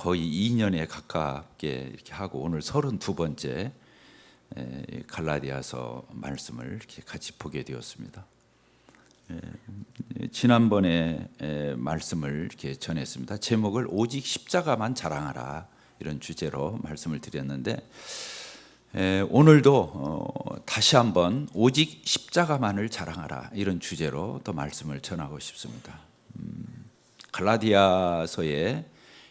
거의 2년에 가깝게 이렇게 하고 오늘 32번째 갈라디아서 말씀을 이렇게 같이 보게 되었습니다. 지난번에 말씀을 이렇게 전했습니다. 제목을 오직 십자가만 자랑하라 이런 주제로 말씀을 드렸는데 오늘도 다시 한번 오직 십자가만을 자랑하라 이런 주제로 또 말씀을 전하고 싶습니다. 갈라디아서의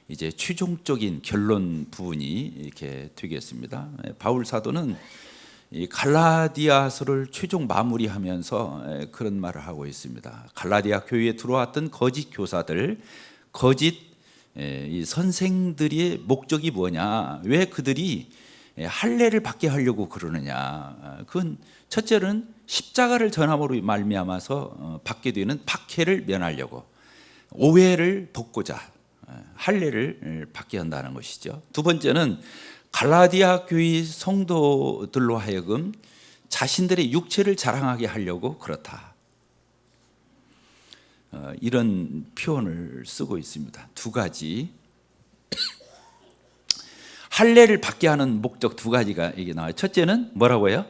이제 최종적인 결론 부분이 이렇게 되겠습니다. 바울 사도는 이 갈라디아서를 최종 마무리하면서 그런 말을 하고 있습니다. 갈라디아 교회에 들어왔던 거짓 교사들, 거짓 이 선생들의 목적이 뭐냐? 왜 그들이 할례를 받게 하려고 그러느냐? 그건 첫째는 십자가를 전함으로 말미암아서 받게 되는 박해를 면하려고, 오해를 돕고자 할례를 받게 한다는 것이죠. 두 번째는 갈라디아 교회 성도들로 하여금 자신들의 육체를 자랑하게 하려고 그렇다. 이런 표현을 쓰고 있습니다. 두 가지. 할례를 받게 하는 목적 두 가지가 이게 나와요. 첫째는 뭐라고요?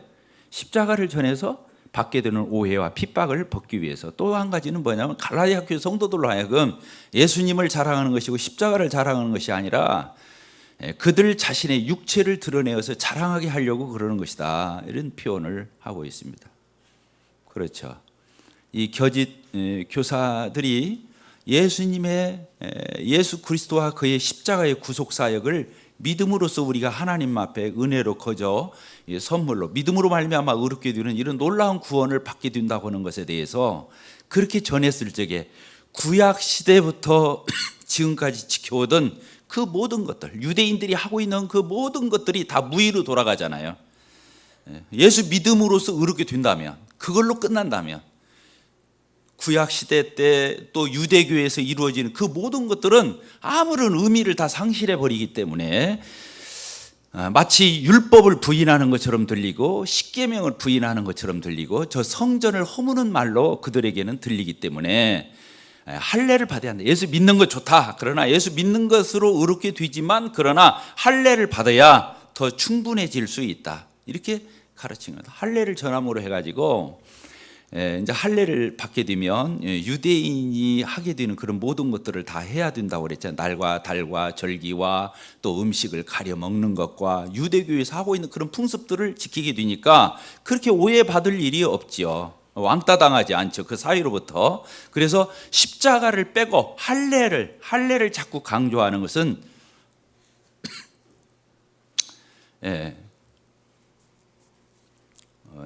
십자가를 전해서 받게 되는 오해와 핍박을 벗기 위해서. 또 한 가지는 뭐냐면 갈라디아 교회 성도들로 하여금 예수님을 자랑하는 것이고 십자가를 자랑하는 것이 아니라 그들 자신의 육체를 드러내어서 자랑하게 하려고 그러는 것이다. 이런 표현을 하고 있습니다. 그렇죠. 이 거짓 교사들이 예수 그리스도와 그의 십자가의 구속 사역을 믿음으로써 우리가 하나님 앞에 은혜로 거저 선물로 믿음으로 말미암아 의롭게 되는 이런 놀라운 구원을 받게 된다고 하는 것에 대해서 그렇게 전했을 적에 구약 시대부터 지금까지 지켜오던 그 모든 것들, 유대인들이 하고 있는 그 모든 것들이 다 무의로 돌아가잖아요. 예수 믿음으로써 의롭게 된다면, 그걸로 끝난다면, 구약 시대 때 또 유대교에서 이루어지는 그 모든 것들은 아무런 의미를 다 상실해 버리기 때문에 마치 율법을 부인하는 것처럼 들리고 십계명을 부인하는 것처럼 들리고 저 성전을 허무는 말로 그들에게는 들리기 때문에 할례를 받아야 한다. 예수 믿는 것 좋다. 그러나 예수 믿는 것으로 의롭게 되지만 그러나 할례를 받아야 더 충분해질 수 있다. 이렇게 가르친 겁니다. 할례를 전함으로 해가지고 이제 할례를 받게 되면 유대인이 하게 되는 그런 모든 것들을 다 해야 된다고 그랬잖아요. 날과 달과 절기와 또 음식을 가려 먹는 것과 유대교에서 하고 있는 그런 풍습들을 지키게 되니까 그렇게 오해받을 일이 없지요. 왕따 당하지 않죠. 그 사이로부터. 그래서 십자가를 빼고 할례를 자꾸 강조하는 것은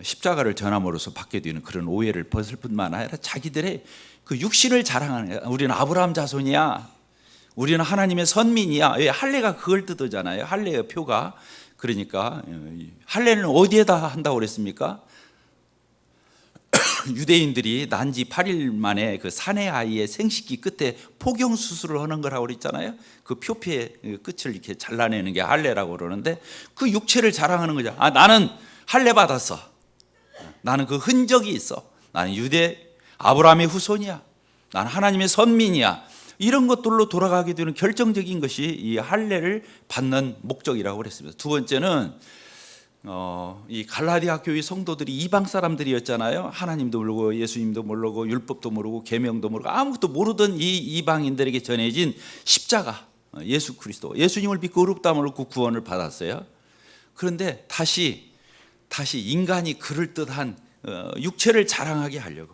십자가를 전함으로써 받게 되는 그런 오해를 벗을 뿐만 아니라 자기들의 그 육신을 자랑하는 거야. 우리는 아브라함 자손이야. 우리는 하나님의 선민이야. 할례가 그걸 뜻하잖아요. 할례의 표가. 그러니까 할례는 어디에다 한다고 그랬습니까? 유대인들이 난지 8일 만에 그 사내 아이의 생식기 끝에 포경 수술을 하는 거라고 그랬잖아요. 그 표피의 끝을 이렇게 잘라내는 게 할례라고 그러는데 그 육체를 자랑하는 거죠. 아, 나는 할례 받았어. 나는 그 흔적이 있어. 나는 아브라함의 후손이야. 나는 하나님의 선민이야. 이런 것들로 돌아가게 되는 결정적인 것이 이 할례를 받는 목적이라고 그랬습니다. 두 번째는 이 갈라디아 교회 성도들이 이방 사람들이었잖아요. 하나님도 모르고 예수님도 모르고 율법도 모르고 계명도 모르고 아무것도 모르던 이 이방인들에게 전해진 십자가, 예수 그리스도, 예수님을 믿고 의롭다함으로 그 구원을 받았어요. 그런데 다시 인간이 그럴듯한 육체를 자랑하게 하려고,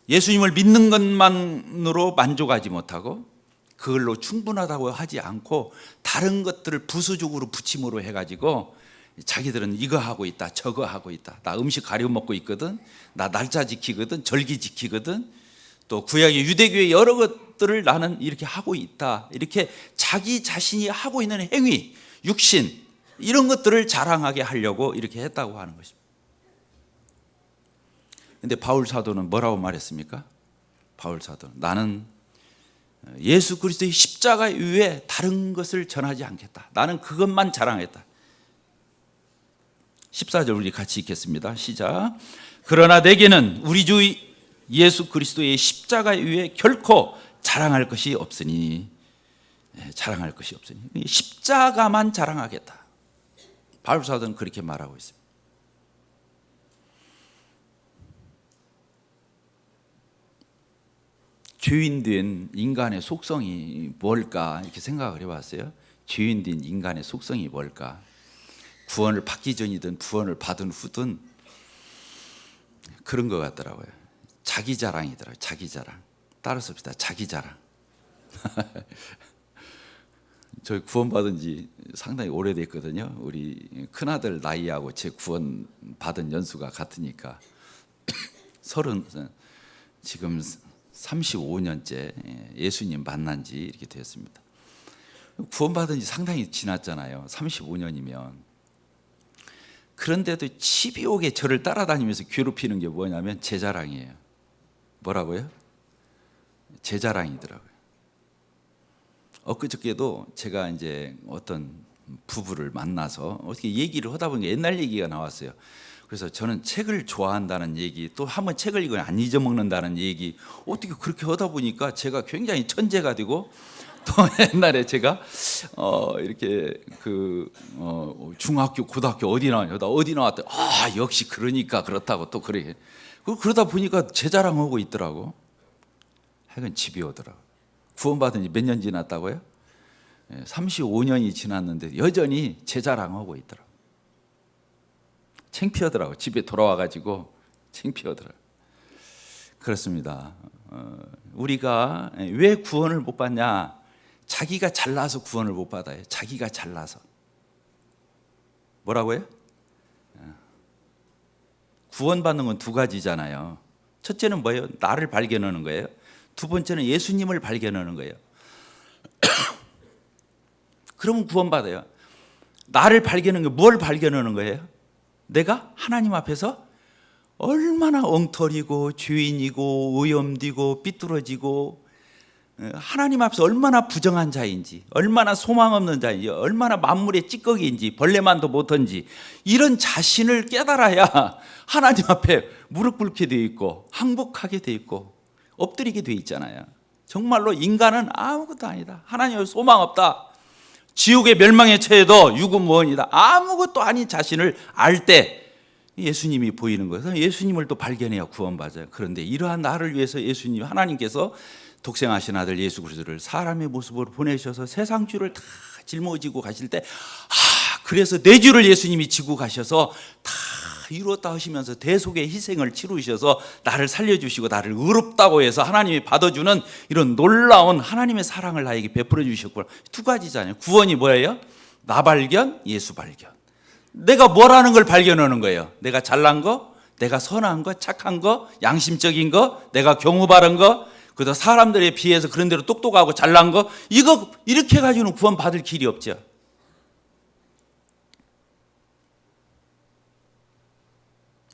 예수님을 믿는 것만으로 만족하지 못하고 그걸로 충분하다고 하지 않고 다른 것들을 부수적으로 붙임으로 해가지고 자기들은 이거 하고 있다, 저거 하고 있다. 나 음식 가려 먹고 있거든. 나 날짜 지키거든. 절기 지키거든. 또 구약의 유대교의 여러 것들을 나는 이렇게 하고 있다. 이렇게 자기 자신이 하고 있는 행위, 육신 이런 것들을 자랑하게 하려고 이렇게 했다고 하는 것입니다. 그런데 바울 사도는 뭐라고 말했습니까? 바울 사도는 나는 예수 그리스도의 십자가 이외에 다른 것을 전하지 않겠다. 나는 그것만 자랑했다. 14절 우리 같이 읽겠습니다. 시작. 그러나 내게는 우리 주 예수 그리스도의 십자가 이외에 결코 자랑할 것이 없으니 자랑할 것이 없으니 십자가만 자랑하겠다. 바울 사도는 그렇게 말하고 있습니다. 죄인된 인간의 속성이 뭘까 이렇게 생각을 해봤어요. 죄인된 인간의 속성이 뭘까? 구원을 받기 전이든 구원을 받은 후든 그런 것 같더라고요. 자기 자랑이더라고요. 자기 자랑. 따로 씁시다. 자기 자랑. 저 구원받은 지 상당히 오래됐거든요. 우리 큰아들 나이하고 제 구원 받은 연수가 같으니까 지금 35년째 예수님 만난 지 이렇게 되었습니다. 구원받은 지 상당히 지났잖아요. 35년이면. 그런데도 치비오게 저를 따라다니면서 괴롭히는 게 뭐냐면 제 자랑이에요. 뭐라고요? 제 자랑이더라고요. 엊그저께도 제가 이제 어떤 부부를 만나서 어떻게 얘기를 하다 보니까 옛날 얘기가 나왔어요. 그래서 저는 책을 좋아한다는 얘기, 또 한번 책을 읽으면 안 잊어먹는다는 얘기, 어떻게 그렇게 하다 보니까 제가 굉장히 천재가 되고, 또 옛날에 제가 이렇게 중학교, 고등학교 어디 나왔더니 역시 그러니까 그렇다고 또 그래. 그러다 보니까 제 자랑하고 있더라고. 하여간 집이 오더라고. 구원받은 지 몇 년 지났다고요? 35년이 지났는데 여전히 제 자랑하고 있더라고. 창피하더라고. 집에 돌아와가지고 창피하더라고. 그렇습니다. 우리가 왜 구원을 못 받냐? 자기가 잘나서 구원을 못 받아요. 자기가 잘나서. 뭐라고요? 구원받는 건 두 가지잖아요. 첫째는 뭐예요? 나를 발견하는 거예요. 두 번째는 예수님을 발견하는 거예요. 그러면 구원받아요. 나를 발견하는 게 뭘 발견하는 거예요? 내가 하나님 앞에서 얼마나 엉터리고 죄인이고 오염되고 삐뚤어지고 하나님 앞에서 얼마나 부정한 자인지, 얼마나 소망 없는 자인지, 얼마나 만물의 찌꺼기인지, 벌레만도 못한지, 이런 자신을 깨달아야 하나님 앞에 무릎 꿇게 돼 있고 항복하게 돼 있고 엎드리게 돼 있잖아요. 정말로 인간은 아무것도 아니다. 하나님의 소망 없다. 지옥의 멸망에 처해도 유구무원이다. 아무것도 아닌 자신을 알 때 예수님이 보이는 거예요. 예수님을 또 발견해야 구원받아요. 그런데 이러한 나를 위해서 예수님, 하나님께서 독생하신 아들 예수 그리스도를 사람의 모습으로 보내셔서 세상 죄를 다 짊어지고 가실 때, 그래서 내 죄를 예수님이 지고 가셔서 다 이루었다 하시면서 대속의 희생을 치르셔서 나를 살려주시고 나를 의롭다고 해서 하나님이 받아주는 이런 놀라운 하나님의 사랑을 나에게 베풀어 주셨구나. 두 가지잖아요. 구원이 뭐예요? 나 발견, 예수 발견. 내가 뭐라는 걸 발견하는 거예요. 내가 잘난 거, 내가 선한 거, 착한 거, 양심적인 거, 내가 경우 바른 거, 그래서 사람들에 비해서 그런 대로 똑똑하고 잘난 거, 이거 이렇게 가지고는 구원 받을 길이 없죠.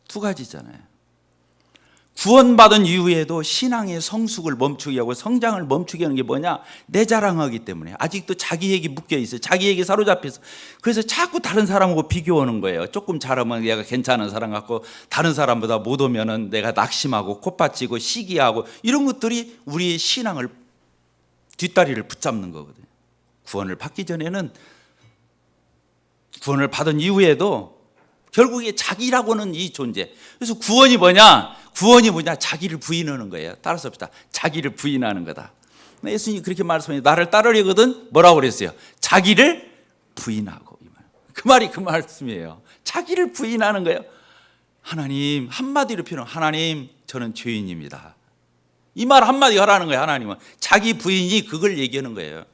두 가지잖아요. 구원받은 이후에도 신앙의 성숙을 멈추게 하고 성장을 멈추게 하는 게 뭐냐? 내 자랑하기 때문에. 아직도 자기에게 묶여 있어요. 자기에게 사로잡혀서. 그래서 자꾸 다른 사람하고 비교하는 거예요. 조금 잘하면 내가 괜찮은 사람 같고, 다른 사람보다 못하면 내가 낙심하고 콧받치고 시기하고, 이런 것들이 우리의 신앙을 뒷다리를 붙잡는 거거든요. 구원을 받기 전에는, 구원을 받은 이후에도 결국에 자기라고는 이 존재. 그래서 구원이 뭐냐? 구원이 뭐냐? 자기를 부인하는 거예요. 따라서 합시다. 자기를 부인하는 거다. 예수님이 그렇게 말씀해요. 나를 따르려거든 뭐라고 그랬어요? 자기를 부인하고. 그 말이 그 말씀이에요. 자기를 부인하는 거예요. 하나님, 한마디로 표현하면 하나님, 저는 죄인입니다. 이 말 한마디 하라는 거예요. 하나님은. 자기 부인이 그걸 얘기하는 거예요.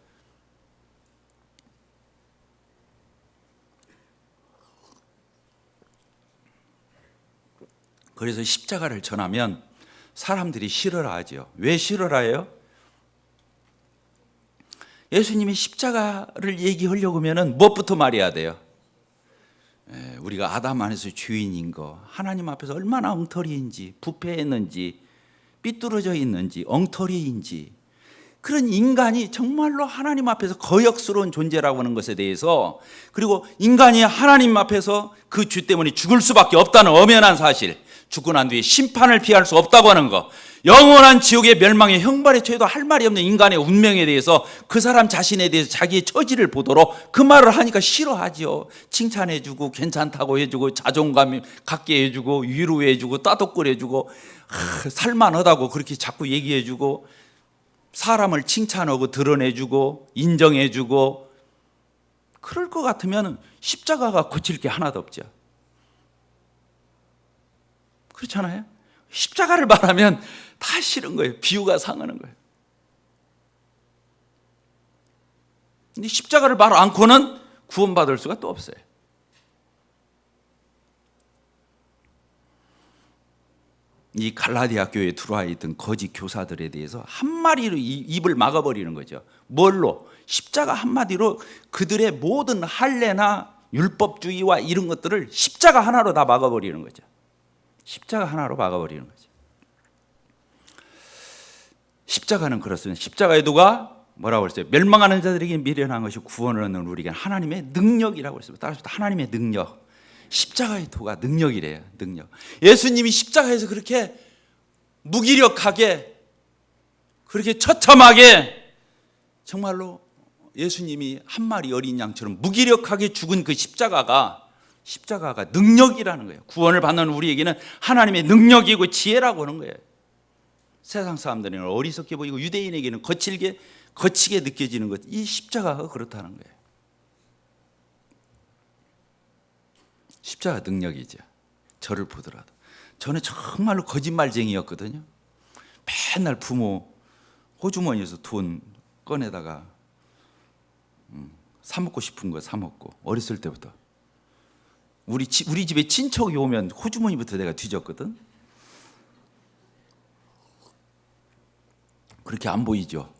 그래서 십자가를 전하면 사람들이 싫어라 하죠. 왜 싫어라 해요? 예수님이 십자가를 얘기하려고 하면 무엇부터 말해야 돼요? 우리가 아담 안에서 죄인인 거, 하나님 앞에서 얼마나 엉터리인지, 부패했는지, 삐뚤어져 있는지, 엉터리인지, 그런 인간이 정말로 하나님 앞에서 거역스러운 존재라고 하는 것에 대해서, 그리고 인간이 하나님 앞에서 그 죄 때문에 죽을 수밖에 없다는 엄연한 사실, 죽고 난 뒤에 심판을 피할 수 없다고 하는 거, 영원한 지옥의 멸망에 형벌에 처해도 할 말이 없는 인간의 운명에 대해서 그 사람 자신에 대해서 자기의 처지를 보도록 그 말을 하니까 싫어하지요. 칭찬해주고 괜찮다고 해주고 자존감 갖게 해주고 위로해주고 따뜻거려주고 살만하다고 그렇게 자꾸 얘기해주고 사람을 칭찬하고 드러내주고 인정해주고 그럴 것 같으면 십자가가 고칠 게 하나도 없죠. 그렇잖아요. 십자가를 말하면 다 싫은 거예요. 비유가 상하는 거예요. 근데 십자가를 말 않고는 구원받을 수가 또 없어요. 이 갈라디아 교회에 들어와 있던 거짓 교사들에 대해서 한마디로 입을 막아버리는 거죠. 뭘로? 십자가 한마디로 그들의 모든 할례나 율법주의와 이런 것들을 십자가 하나로 다 막아버리는 거죠. 십자가 하나로 막아버리는 거죠. 십자가는 그렇습니다. 십자가에 누가 뭐라고 그랬어요? 멸망하는 자들에게 미련한 것이 구원을 얻는 우리에게 하나님의 능력이라고 그랬습니다. 따라서 하나님의 능력. 십자가의 도가 능력이래요. 능력. 예수님이 십자가에서 그렇게 무기력하게 그렇게 처참하게 정말로 예수님이 한 마리 어린 양처럼 무기력하게 죽은 그 십자가가 능력이라는 거예요. 구원을 받는 우리에게는 하나님의 능력이고 지혜라고 하는 거예요. 세상 사람들에게는 어리석게 보이고 유대인에게는 거칠게 거치게 느껴지는 것, 이 십자가가 그렇다는 거예요. 십자가 능력이죠. 저를 보더라도. 저는 정말로 거짓말쟁이였거든요. 맨날 부모 호주머니에서 돈 꺼내다가 사 먹고 싶은 거 사 먹고 어렸을 때부터 우리 집에 친척이 오면 호주머니부터 내가 뒤졌거든. 그렇게 안 보이죠.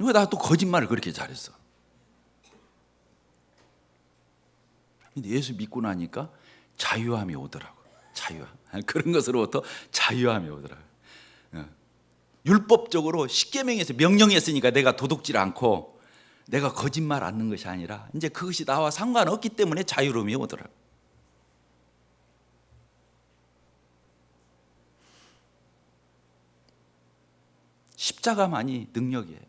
왜 나 또 거짓말을 그렇게 잘했어? 근데 예수 믿고 나니까 자유함이 오더라고. 자유함. 그런 것으로부터 자유함이 오더라고. 율법적으로 십계명에서 명령했으니까 내가 도둑질 않고 내가 거짓말 않는 것이 아니라 이제 그것이 나와 상관없기 때문에 자유로움이 오더라고. 십자가만이 능력이에요.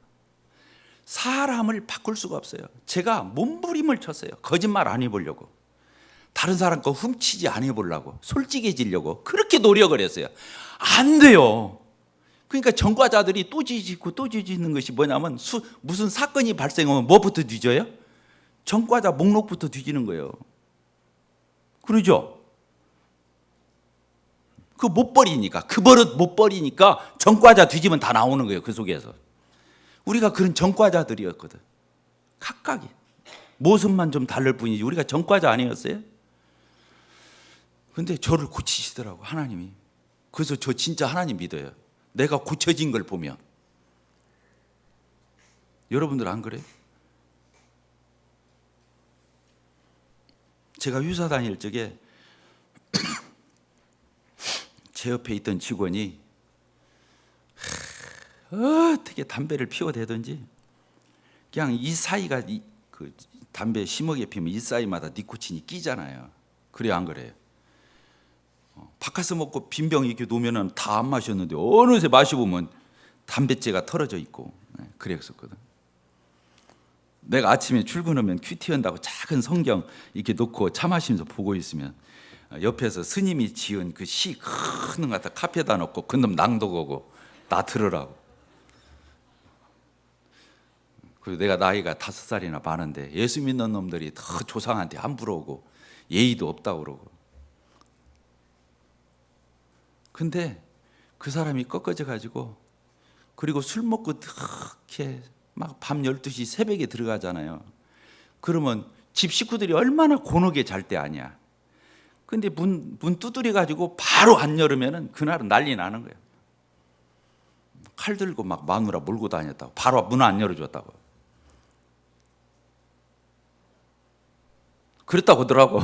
사람을 바꿀 수가 없어요. 제가 몸부림을 쳤어요. 거짓말 안 해보려고. 다른 사람 거 훔치지 안 해보려고. 솔직해지려고. 그렇게 노력을 했어요. 안 돼요. 그러니까 전과자들이 또 뒤집고 또 뒤집는 것이 뭐냐면 무슨 사건이 발생하면 뭐부터 뒤져요? 전과자 목록부터 뒤지는 거예요. 그러죠? 그 못 버리니까, 그 버릇 못 버리니까 전과자 뒤지면 다 나오는 거예요. 그 속에서. 우리가 그런 전과자들이었거든. 각각이. 모습만 좀 다를 뿐이지 우리가 전과자 아니었어요? 근데 저를 고치시더라고, 하나님이. 그래서 저 진짜 하나님 믿어요. 내가 고쳐진 걸 보면. 여러분들 안 그래요? 제가 유사 다닐 적에 제 옆에 있던 직원이 어떻게 담배를 피워대든지 그냥 이 사이가 그 담배 심하게 피우면 이 사이마다 니코틴이 끼잖아요. 그래요, 안 그래요? 바카스 먹고 빈병 이렇게 놓으면 다 안 마셨는데 어느새 마셔보면 담뱃재가 털어져 있고 그랬었거든. 내가 아침에 출근하면 큐티 한다고 작은 성경 이렇게 놓고 차 마시면서 보고 있으면 옆에서 스님이 지은 그 시 큰 거 갖다 카페에다 놓고 그놈 낭독하고 나 들으라고. 그리고 내가 나이가 5살이나 많은데 예수 믿는 놈들이 더 조상한테 함부로 오고 예의도 없다고 그러고. 근데 그 사람이 꺾어져 가지고 그리고 술 먹고 그렇게 막 밤 12시 새벽에 들어가잖아요. 그러면 집 식구들이 얼마나 곤혹에 잘 때 아니야. 근데 문 두드려 가지고 바로 안 열으면은 그날은 난리 나는 거예요. 칼 들고 막 마누라 몰고 다녔다고. 바로 문 안 열어줬다고. 그랬다고 하더라고.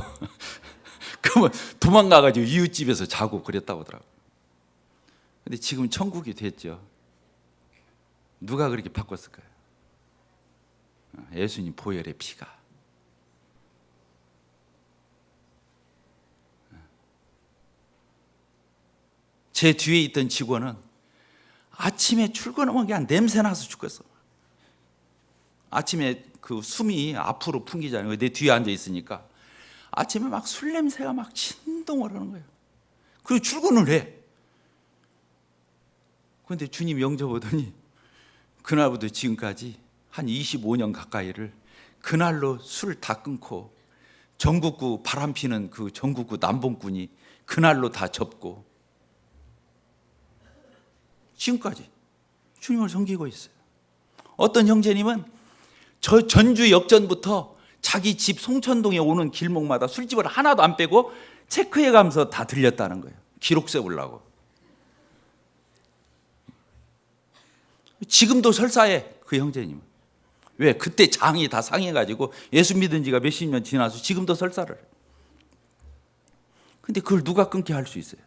그러면 도망가가지고 이웃집에서 자고 그랬다고 하더라고. 근데 지금 천국이 됐죠. 누가 그렇게 바꿨을까요? 예수님 보혈의 피가. 제 뒤에 있던 직원은 아침에 출근하면 그냥 냄새 나서 죽겠어. 아침에 그 숨이 앞으로 풍기잖아요. 내 뒤에 앉아 있으니까 아침에 막 술 냄새가 막 진동을 하는 거예요. 그리고 출근을 해. 그런데 주님 영접하더니 그날부터 지금까지 한 25년 가까이를 그날로 술 다 끊고 전국구 바람피는 그 전국구 남봉꾼이 그날로 다 접고 지금까지 주님을 섬기고 있어요. 어떤 형제님은 저 전주 역전부터 자기 집 송천동에 오는 길목마다 술집을 하나도 안 빼고 체크해 가면서 다 들렸다는 거예요. 기록 세우려고. 지금도 설사해, 그 형제님은. 왜? 그때 장이 다 상해가지고 예수 믿은 지가 몇십 년 지나서 지금도 설사를 해요. 근데 그걸 누가 끊게 할 수 있어요?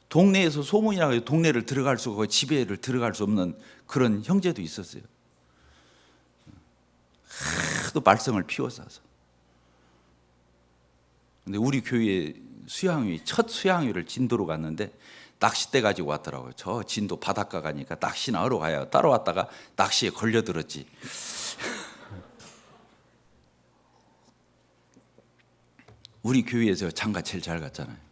동네에서 소문이라고 해서 동네를 들어갈 수 없고 집에를 들어갈 수 없는 그런 형제도 있었어요. 하도 말썽을 피워싸서. 근데 우리 교회 수양회, 첫 수양회를 진도로 갔는데 낚싯대 가지고 왔더라고요. 저 진도 바닷가 가니까 낚시나 하러 가야 따라왔다가 낚시에 걸려들었지. 우리 교회에서 장가 제일 잘 갔잖아요.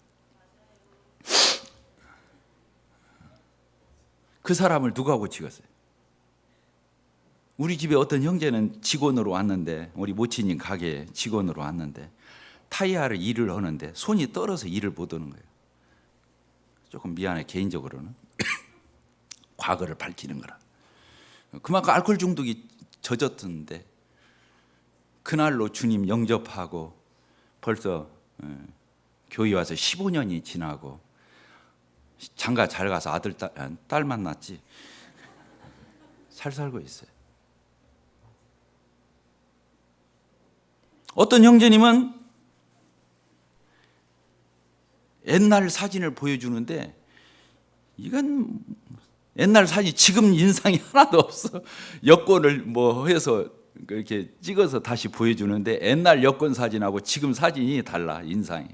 그 사람을 누가 고치겠어요? 우리 집에 어떤 형제는 직원으로 왔는데, 우리 모치님 가게에 직원으로 왔는데 타이어를 일을 하는데 손이 떨어서 일을 못 하는 거예요. 조금 미안해, 개인적으로는. 과거를 밝히는 거라. 그만큼 알코올 중독이 젖었던데 그날로 주님 영접하고 벌써 교회 와서 15년이 지나고 장가 잘 가서 아들 딸 만났지 잘 살고 있어요. 어떤 형제님은 옛날 사진을 보여주는데 이건 옛날 사진, 지금 인상이 하나도 없어. 여권을 뭐 해서 이렇게 찍어서 다시 보여주는데 옛날 여권 사진하고 지금 사진이 달라, 인상이.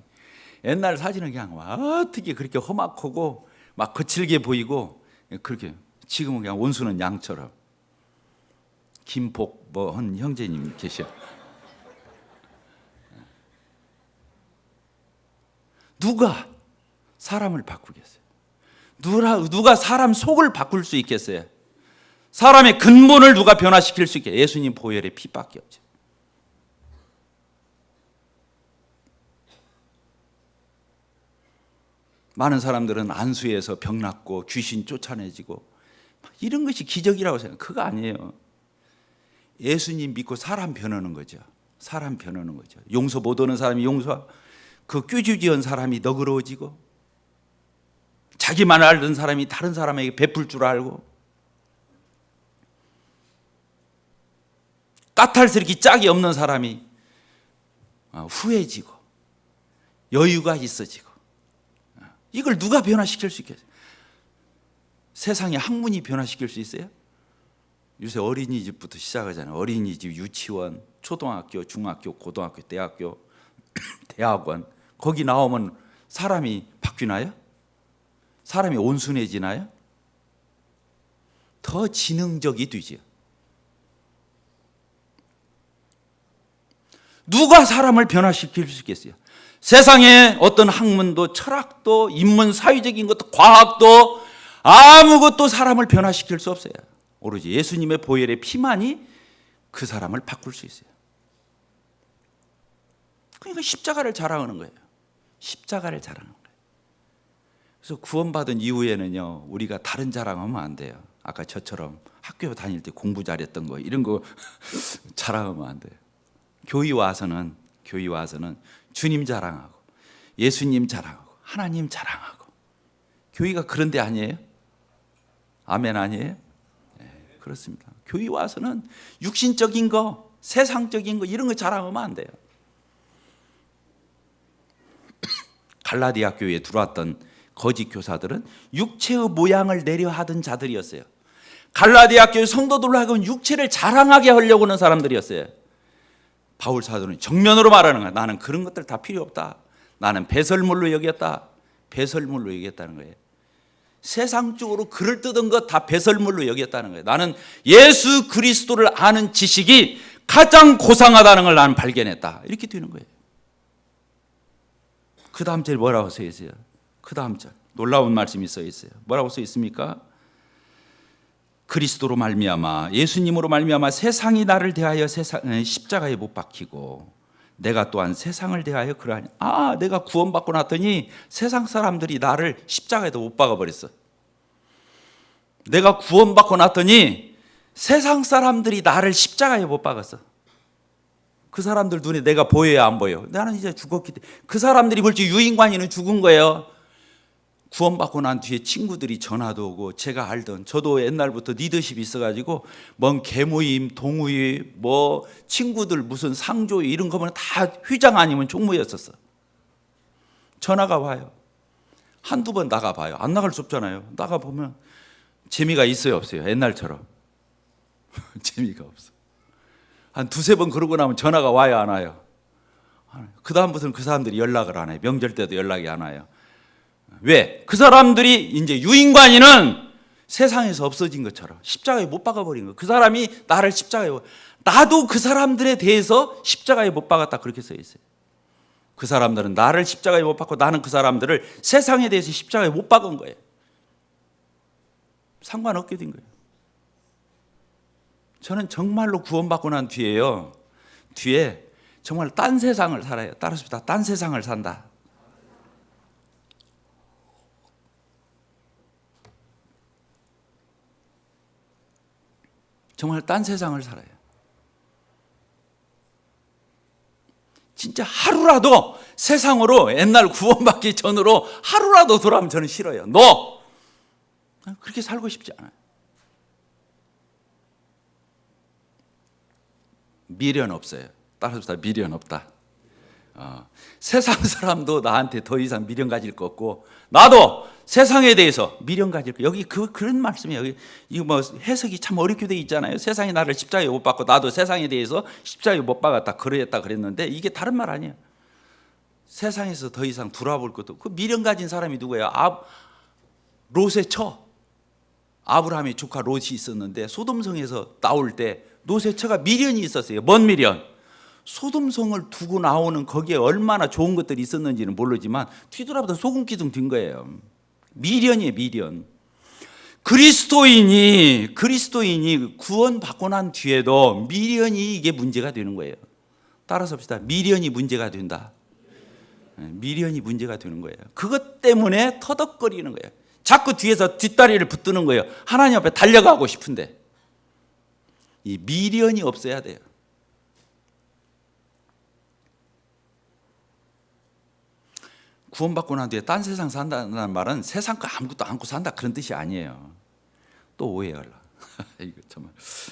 옛날 사진은 그냥 어떻게 그렇게 험악하고 막 거칠게 보이고 그렇게, 지금은 그냥 온수는 양처럼. 김복 뭐 한 형제님 계셔. 누가 사람을 바꾸겠어요? 누가 사람 속을 바꿀 수 있겠어요? 사람의 근본을 누가 변화시킬 수 있겠어요? 예수님 보혈의 피밖에 없죠. 많은 사람들은 안수에서 병 낫고 귀신 쫓아내지고 이런 것이 기적이라고 생각해요. 그거 아니에요. 예수님 믿고 사람 변하는 거죠. 사람 변하는 거죠. 용서 못 하는 사람이 용서하고, 그 꾀주지한 사람이 너그러워지고, 자기만 알던 사람이 다른 사람에게 베풀 줄 알고, 까탈스럽게 짝이 없는 사람이 후해지고 여유가 있어지고. 이걸 누가 변화시킬 수 있겠어요? 세상에 학문이 변화시킬 수 있어요? 요새 어린이집부터 시작하잖아요. 어린이집, 유치원, 초등학교, 중학교, 고등학교, 대학교, 대학원. 거기 나오면 사람이 바뀌나요? 사람이 온순해지나요? 더 지능적이 되죠. 누가 사람을 변화시킬 수 있겠어요? 세상에 어떤 학문도 철학도 인문 사회적인 것도 과학도 아무것도 사람을 변화시킬 수 없어요. 오로지 예수님의 보혈의 피만이 그 사람을 바꿀 수 있어요. 그러니까 십자가를 자랑하는 거예요. 십자가를 자랑하는 거예요. 그래서 구원받은 이후에는요, 우리가 다른 자랑하면 안 돼요. 아까 저처럼 학교 다닐 때 공부 잘했던 거 이런 거 자랑하면 안 돼요. 교회 와서는 주님 자랑하고 예수님 자랑하고 하나님 자랑하고. 교회가 그런 데 아니에요? 아멘 아니에요? 네, 그렇습니다. 교회 와서는 육신적인 거, 세상적인 거 이런 거 자랑하면 안 돼요. 갈라디아 교회에 들어왔던 거짓 교사들은 육체의 모양을 내려 하던 자들이었어요. 갈라디아 교회 성도들로 하여금 육체를 자랑하게 하려고 하는 사람들이었어요. 바울 사도는 정면으로 말하는 거야. 나는 그런 것들 다 필요 없다. 나는 배설물로 여겼다. 배설물로 여겼다는 거예요. 세상적으로 그럴 뜯은 것 다 배설물로 여겼다는 거예요. 나는 예수 그리스도를 아는 지식이 가장 고상하다는 걸 나는 발견했다. 이렇게 되는 거예요. 그 다음 절 뭐라고 써 있어요? 그 다음 절 놀라운 말씀이 써 있어요. 뭐라고 써 있습니까? 그리스도로 말미암아 예수님으로 말미암아 세상이 나를 대하여 십자가에 못 박히고 내가 또한 세상을 대하여 그러하니. 내가 구원받고 났더니 세상 사람들이 나를 십자가에도 못 박아버렸어. 내가 구원받고 났더니 세상 사람들이 나를 십자가에 못 박았어. 그 사람들 눈에 내가 보여야 안 보여? 나는 이제 죽었기 때문에. 그 사람들이 벌써 유인관이는 죽은 거예요. 구원받고 난 뒤에 친구들이 전화도 오고, 제가 알던, 저도 옛날부터 리더십이 있어가지고 뭔 개모임, 동호회, 뭐 친구들 무슨 상조회 이런 거면 다 회장 아니면 총무였었어. 전화가 와요. 한두 번 나가봐요. 안 나갈 수 없잖아요. 나가보면 재미가 있어요, 없어요? 옛날처럼 재미가 없어. 한 두세 번 그러고 나면 전화가 와요, 안 와요? 그 다음부터는 그 사람들이 연락을 안 해요. 명절 때도 연락이 안 와요. 왜? 그 사람들이 이제 유인관이는 세상에서 없어진 것처럼 십자가에 못 박아버린 거예요. 그 사람이 나를 십자가에, 나도 그 사람들에 대해서 십자가에 못 박았다, 그렇게 써 있어요. 그 사람들은 나를 십자가에 못 박고 나는 그 사람들을 세상에 대해서 십자가에 못 박은 거예요. 상관없게 된 거예요. 저는 정말로 구원받고 난 뒤에요, 뒤에 정말 딴 세상을 살아요. 따라서 딴 세상을 산다. 정말 딴 세상을 살아요. 진짜 하루라도 세상으로, 옛날 구원받기 전으로 하루라도 돌아오면 저는 싫어요. 그렇게 살고 싶지 않아요. 미련 없어요. 따라서 미련 없다. 세상 사람도 나한테 더 이상 미련 가질 거 없고, 나도 세상에 대해서 미련 가질 거. 여기 그런 말씀이에요. 여기 이거 뭐 해석이 참 어렵게 돼 있잖아요. 세상이 나를 십자가에 못 박고 나도 세상에 대해서 십자가에 못 박았다, 그랬다 그랬는데 이게 다른 말 아니에요. 세상에서 더 이상 돌아볼 것도. 그 미련 가진 사람이 누구예요? 롯의 처. 아브라함의 조카 롯이 있었는데 소돔성에서 나올 때 롯의 처가 미련이 있었어요. 뭔 미련? 소돔성을 두고 나오는 거기에 얼마나 좋은 것들이 있었는지는 모르지만 뒤돌아보다 소금기둥 든 거예요. 미련이에요, 미련. 그리스도인이 구원받고 난 뒤에도 미련이 이게 문제가 되는 거예요. 따라서 합시다. 미련이 문제가 된다. 미련이 문제가 되는 거예요. 그것 때문에 터덕거리는 거예요. 자꾸 뒤에서 뒷다리를 붙드는 거예요. 하나님 앞에 달려가고 싶은데 이 미련이 없어야 돼요. 구원받고 난 뒤에 딴 세상 산다는 말은 세상 거 아무것도 안고 산다, 그런 뜻이 아니에요. 또 오해할라. 이거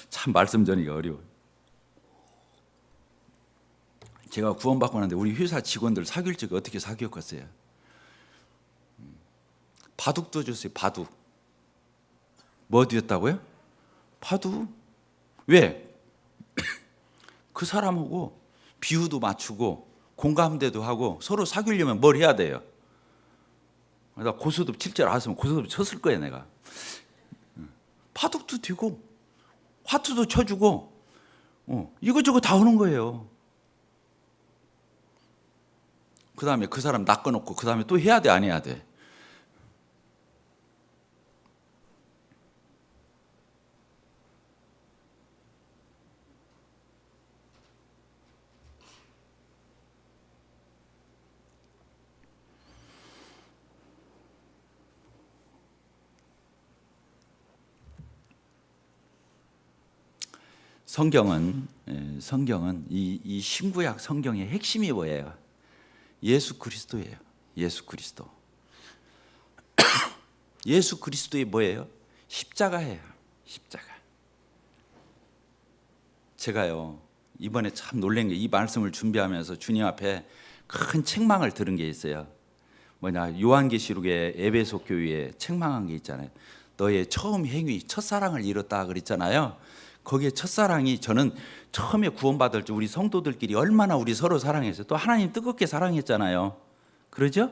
참 말씀 전이가 어려워요. 제가 구원받고 난 뒤에 우리 회사 직원들 사귈 적에 어떻게 사귀었겠어요? 바둑 둬줬어요. 바둑. 뭐 드렸다고요? 바둑. 왜? 그 사람하고 비유도 맞추고 공감대도 하고 서로 사귀려면 뭘 해야 돼요? 나 고스톱 칠 줄 알았으면 고스톱 쳤을 거예요, 내가. 바둑도 되고 화투도 쳐주고 이것저것 다 하는 거예요. 그 다음에 그 사람 낚아놓고 그 다음에 또 해야 돼, 안 해야 돼? 성경은 이 신구약 성경의 핵심이 뭐예요? 예수 그리스도예요. 예수 그리스도. 예수 그리스도의 뭐예요? 십자가예요. 십자가. 제가요 이번에 참 놀란 게, 이 말씀을 준비하면서 주님 앞에 큰 책망을 들은 게 있어요. 뭐냐, 요한계시록에 에베소 교회에 책망한 게 있잖아요. 너의 처음 행위, 첫사랑을 잃었다 그랬잖아요. 거기에 첫사랑이, 저는 처음에 구원받을 때 우리 성도들끼리 얼마나 우리 서로 사랑했어요. 또 하나님 뜨겁게 사랑했잖아요. 그러죠?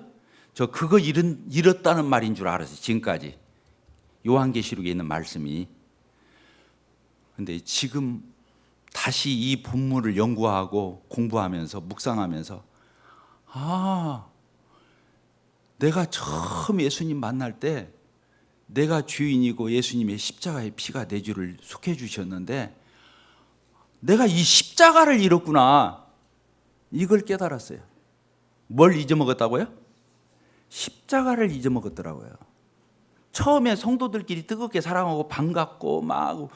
저 그거 잃었다는 말인 줄 알았어요. 지금까지 요한계시록에 있는 말씀이. 근데 지금 다시 이 본문을 연구하고 공부하면서 묵상하면서, 내가 처음 예수님 만날 때 내가 주인이고 예수님의 십자가의 피가 내 주를 속해 주셨는데 내가 이 십자가를 잃었구나, 이걸 깨달았어요. 뭘 잊어먹었다고요? 십자가를 잊어먹었더라고요. 처음에 성도들끼리 뜨겁게 사랑하고 반갑고 막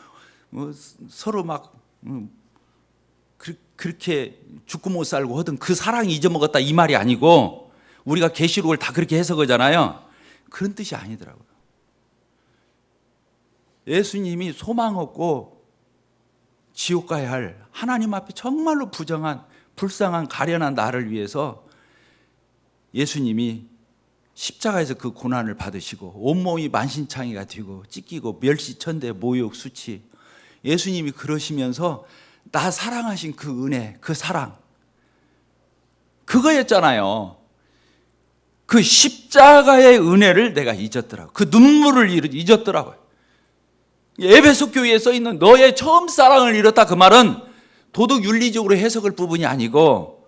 서로 막 그렇게 죽고 못 살고 하던 그 사랑이 잊어먹었다, 이 말이 아니고, 우리가 계시록을 다 그렇게 해석하잖아요. 그런 뜻이 아니더라고요. 예수님이 소망 없고 지옥 가야 할, 하나님 앞에 정말로 부정한, 불쌍한, 가련한 나를 위해서 예수님이 십자가에서 그 고난을 받으시고 온몸이 만신창이가 되고 찢기고 멸시천대 모욕 수치, 예수님이 그러시면서 나 사랑하신 그 은혜, 그 사랑, 그거였잖아요. 그 십자가의 은혜를 내가 잊었더라고요. 그 눈물을 잊었더라고요. 에베소 교회에 써 있는 너의 처음 사랑을 잃었다, 그 말은 도덕 윤리적으로 해석할 부분이 아니고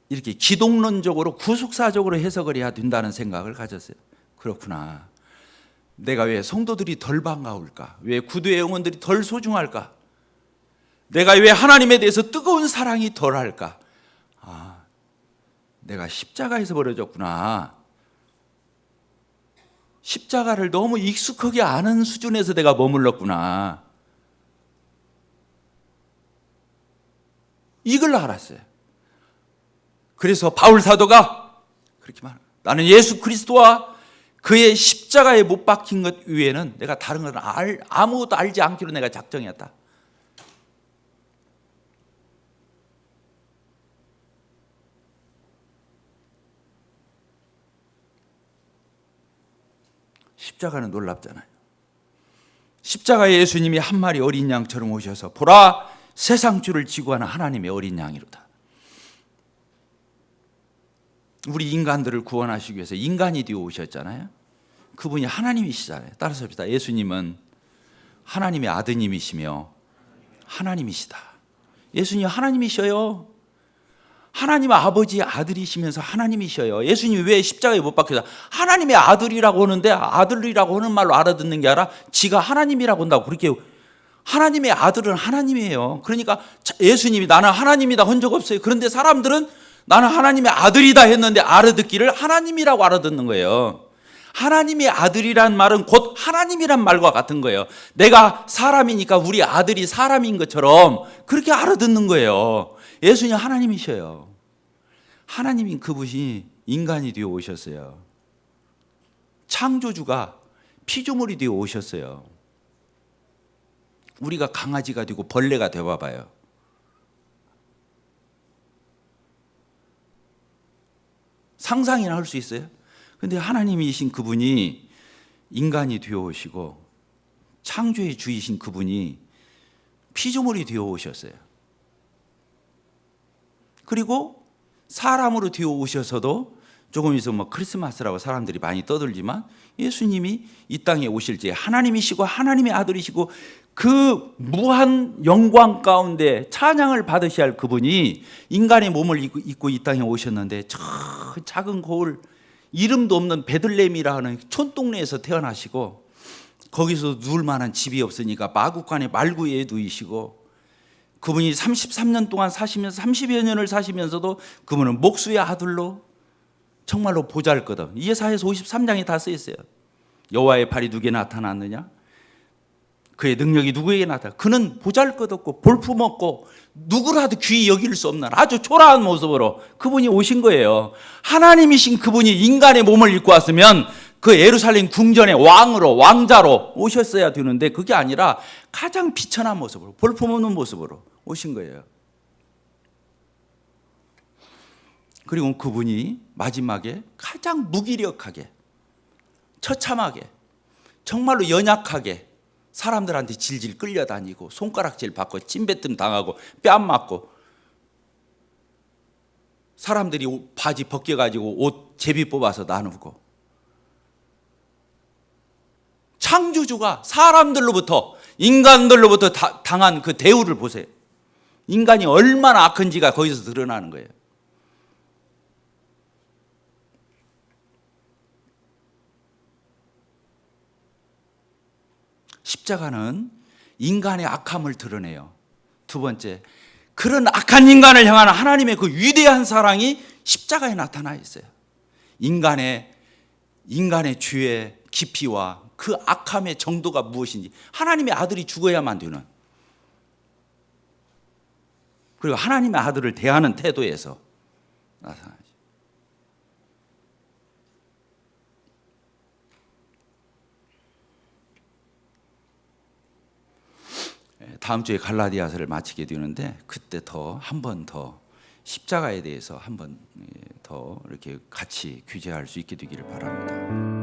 이렇게 기독론적으로 구속사적으로 해석을 해야 된다는 생각을 가졌어요. 그렇구나. 내가 왜 성도들이 덜 반가울까? 왜 구두의 영혼들이 덜 소중할까? 내가 왜 하나님에 대해서 뜨거운 사랑이 덜할까? 내가 십자가에서 버려졌구나. 십자가를 너무 익숙하게 아는 수준에서 내가 머물렀구나. 이걸 알았어요. 그래서 바울 사도가 그렇게 말합니다. 나는 예수 그리스도와 그의 십자가에 못 박힌 것 외에는 내가 다른 건 아무것도 알지 않기로 내가 작정했다. 십자가는 놀랍잖아요. 십자가에 예수님이 한 마리 어린 양처럼 오셔서 보라, 세상 주를 지고 하는 하나님의 어린 양이로다. 우리 인간들을 구원하시기 위해서 인간이 되어 오셨잖아요. 그분이 하나님이시잖아요. 따라서 봅시다. 예수님은 하나님의 아드님이시며 하나님이시다. 예수님이 하나님이셔요. 하나님 아버지의 아들이시면서 하나님이셔요. 예수님이 왜 십자가에 못 박혀서 하나님의 아들이라고 하는데, 아들이라고 하는 말로 알아듣는 게 아니라 지가 하나님이라고 한다고, 그렇게. 하나님의 아들은 하나님이에요. 그러니까 예수님이 나는 하나님이다 한 적 없어요. 그런데 사람들은 나는 하나님의 아들이다 했는데 알아듣기를 하나님이라고 알아듣는 거예요. 하나님의 아들이란 말은 곧 하나님이란 말과 같은 거예요. 내가 사람이니까 우리 아들이 사람인 것처럼 그렇게 알아듣는 거예요. 예수님 하나님이셔요. 하나님인 그분이 인간이 되어 오셨어요. 창조주가 피조물이 되어 오셨어요. 우리가 강아지가 되고 벌레가 되어봐봐요. 상상이나 할 수 있어요? 근데 하나님이신 그분이 인간이 되어 오시고 창조의 주이신 그분이 피조물이 되어 오셨어요. 그리고 사람으로 되어 오셔서도, 조금 있으면 크리스마스라고 사람들이 많이 떠들지만, 예수님이 이 땅에 오실 때 하나님이시고 하나님의 아들이시고 그 무한 영광 가운데 찬양을 받으셔야 할 그분이 인간의 몸을 입고 이 땅에 오셨는데, 저 작은 고을, 이름도 없는 베들레헴이라 하는 촌동네에서 태어나시고, 거기서 누울 만한 집이 없으니까 마구간에 말구에 누이시고, 그분이 33년 동안 사시면서 30여 년을 사시면서도 그분은 목수의 아들로 정말로 보잘것없. 이사야서 53장에 다 써 있어요. 여호와의 팔이 누구에게 나타났느냐? 그의 능력이 누구에게 나타나? 그는 보잘것없고 볼품없고 누구라도 귀히 여길 수 없는 아주 초라한 모습으로 그분이 오신 거예요. 하나님이신 그분이 인간의 몸을 입고 왔으면 그 예루살렘 궁전의 왕으로, 왕자로 오셨어야 되는데, 그게 아니라 가장 비천한 모습으로, 볼품없는 모습으로 오신 거예요. 그리고 그분이 마지막에 가장 무기력하게, 처참하게, 정말로 연약하게 사람들한테 질질 끌려다니고 손가락질 받고 찜뱉음 당하고 뺨 맞고 사람들이 바지 벗겨가지고 옷 제비 뽑아서 나누고 창조주가 사람들로부터 인간들로부터 당한 그 대우를 보세요. 인간이 얼마나 악한지가 거기서 드러나는 거예요. 십자가는 인간의 악함을 드러내요. 두 번째, 그런 악한 인간을 향한 하나님의 그 위대한 사랑이 십자가에 나타나 있어요. 인간의 죄의 깊이와 그 악함의 정도가 무엇인지, 하나님의 아들이 죽어야만 되는, 그리고 하나님의 아들을 대하는 태도에서 나타나죠. 다음 주에 갈라디아서를 마치게 되는데, 그때 한 번 더 십자가에 대해서 한 번 더 이렇게 같이 규제할 수 있게 되기를 바랍니다.